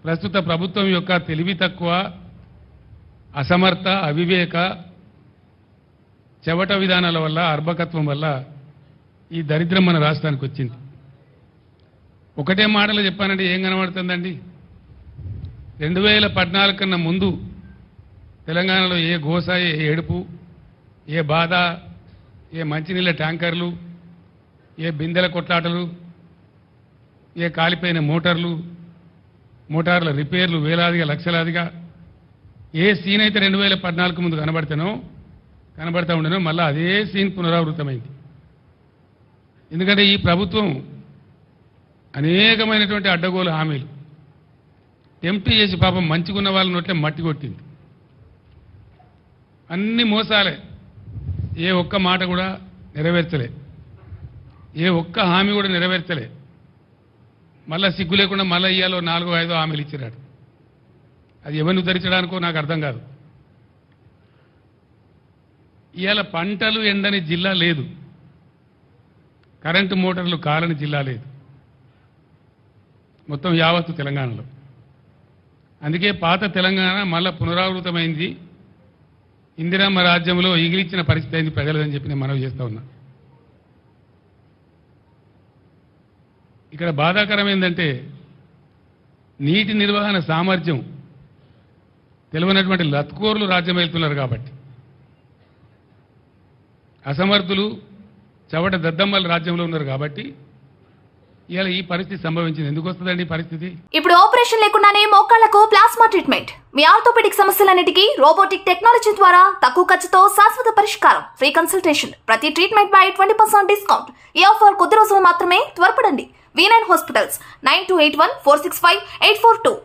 ప్రస్తుత ప్రభుత్వం యొక్క తెలివి తక్కువ, అసమర్థ, అవివేక, చెవట విధానాల వల్ల, అర్భకత్వం వల్ల ఈ దరిద్రం మన రాష్ట్రానికి వచ్చింది. ఒకటే మాటలో చెప్పానంటే ఏం కనబడుతుందండి? 2014 కన్నా ముందు తెలంగాణలో ఏ గోస, ఏ ఏడుపు, ఏ బాధ, ఏ మంచినీళ్ళ ట్యాంకర్లు, ఏ బిందెల కొట్లాటలు, ఏ కాలిపోయిన మోటార్ల రిపేర్లు వేలాదిగా లక్షలాదిగా ఏ సీన్ అయితే 2014 ముందు కనబడతా ఉండేనో మళ్ళీ అదే సీన్ పునరావృతమైంది. ఎందుకంటే ఈ ప్రభుత్వం అనేకమైనటువంటి అడ్డగోలు హామీలు టెంప్ట్ చేసి పాపం మంచిగున్న వాళ్ళ నోట్లే మట్టి కొట్టింది. అన్ని మోసాలే, ఏ ఒక్క మాట కూడా నెరవేర్చలే, ఏ ఒక్క హామీ కూడా నెరవేర్చలే. మళ్ళా సిగ్గు లేకుండా మళ్ళీ ఇయ్యాలో 4-5 హామీలు ఇచ్చిరాడు. అది ఎవరిని ఉద్ధరించడానికో నాకు అర్థం కాదు. ఇవాళ పంటలు ఎండని జిల్లా లేదు, కరెంటు మోటార్లు కాలని జిల్లా లేదు మొత్తం యావత్తు తెలంగాణలో. అందుకే పాత తెలంగాణ మళ్ళా పునరావృతమైంది. ఇందిరమ్మ రాజ్యంలో ఈగిలిచ్చిన పరిస్థితి అయింది ప్రజలదని చెప్పి నేను మనవి చేస్తా ఉన్నా. ఇక్కడ బాధాకరం ఏంటంటే నీటి నిర్వహణ సామర్థ్యం తెలియనటువంటి లత్కోర్లు రాజ్యం వెళ్తున్నారు కాబట్టి, అసమర్థులు చవట దద్దమ్మల రాజ్యంలో ఉన్నారు కాబట్టి ఇవాళ ఈ పరిస్థితి సంభవించింది. ఎందుకు వస్తుందండి ఈ పరిస్థితి? ఇప్పుడు ఆపరేషన్ లేకుండానే మోకాళ్లకు ప్లాస్మా ట్రీట్మెంట్, మీ ఆర్థోపెడిక్ సమస్యలన్నిటికీ రోబోటిక్ టెక్నాలజీ ద్వారా తక్కువ ఖర్చుతో శాశ్వత పరిష్కారం, ఫ్రీ కన్సల్టేషన్, ప్రతి ట్రీట్మెంట్ పై 20% డిస్కౌంట్. ఈ ఆఫర్ కొద్ది రోజులు మాత్రమే, త్వరపడండి. V9 hospitals 9281465842